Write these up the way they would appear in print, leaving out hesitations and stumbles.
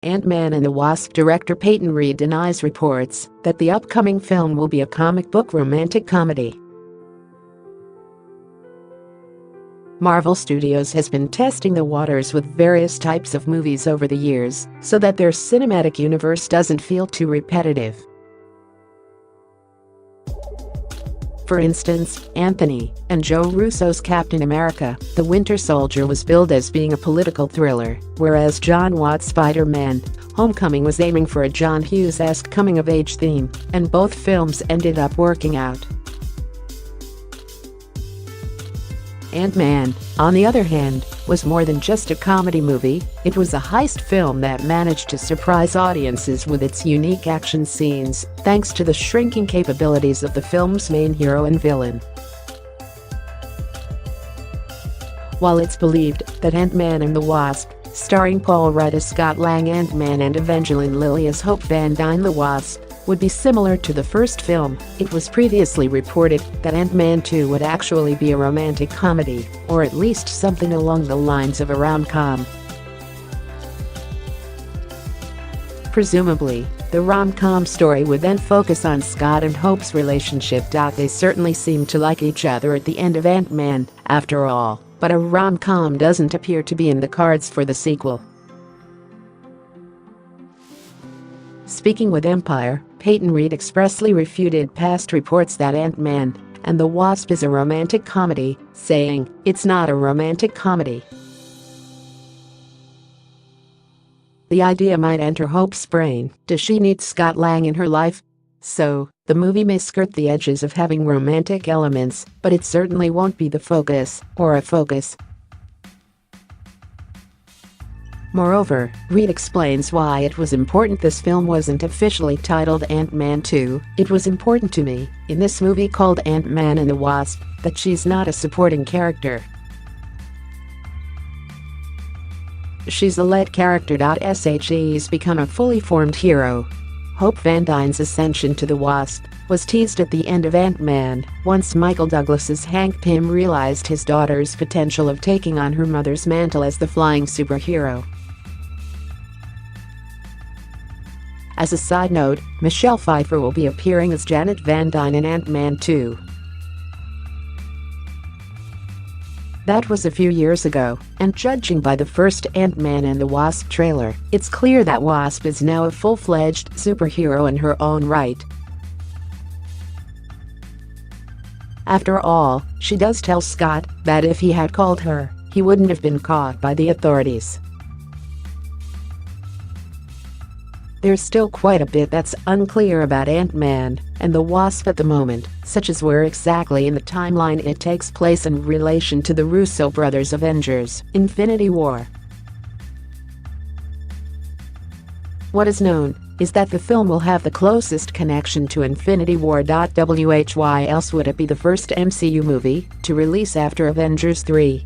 Ant-Man and the Wasp director Peyton Reed denies reports that the upcoming film will be a comic book romantic comedy. Marvel Studios has been testing the waters with various types of movies over the years so that their cinematic universe doesn't feel too repetitive. For instance, Anthony and Joe Russos Captain America, The Winter Soldier was billed as being a political thriller, whereas Jon Watts Spider-Man, Homecoming was aiming for a John Hughes-esque coming-of-age theme, and both films ended up working out. Ant-Man, on the other hand, was more than just a comedy movie, it was a heist film that managed to surprise audiences with its unique action scenes, thanks to the shrinking capabilities of the film's main hero and villain. While it's believed that Ant-Man and the Wasp, starring Paul Rudd as Scott Lang Ant-Man and Evangeline Lilly as Hope van Dyne the Wasp, would be similar to the first film, it was previously reported that Ant-Man 2 would actually be a romantic comedy, or at least something along the lines of a rom-com. Presumably, the rom-com story would then focus on Scott and Hope's relationship. They certainly seem to like each other at the end of Ant-Man, after all, but a rom-com doesn't appear to be in the cards for the sequel. Speaking with Empire, Peyton Reed expressly refuted past reports that Ant-Man and the Wasp is a romantic comedy, saying, "It's not a romantic comedy. The idea might enter Hope's brain, does she need Scott Lang in her life? So, the movie may skirt the edges of having romantic elements, but it certainly won't be the focus, or a focus." Moreover, Reed explains why it was important this film wasn't officially titled Ant-Man 2. "It was important to me, in this movie called Ant-Man and the Wasp, that she's not a supporting character. She's a lead character. She's become a fully formed hero." Hope van Dyne's ascension to the Wasp was teased at the end of Ant-Man, once Michael Douglas Hank Pym realized his daughter's potential of taking on her mother's mantle as the flying superhero. As a side note, Michelle Pfeiffer will be appearing as Janet van Dyne in Ant-Man 2. That was a few years ago, and judging by the first Ant-Man and the Wasp trailer, it's clear that Wasp is now a full-fledged superhero in her own right. After all, she does tell Scott that if he had called her, he wouldn't have been caught by the authorities. There's still quite a bit that's unclear about Ant-Man and the Wasp at the moment, such as where exactly in the timeline it takes place in relation to the Russo Brothers Avengers, Infinity War. What is known is that the film will have the closest connection to Infinity War.Why else would it be the first MCU movie to release after Avengers 3?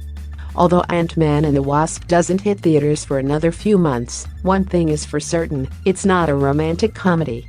Although Ant-Man and the Wasp doesn't hit theaters for another few months, one thing is for certain, it's not a romantic comedy.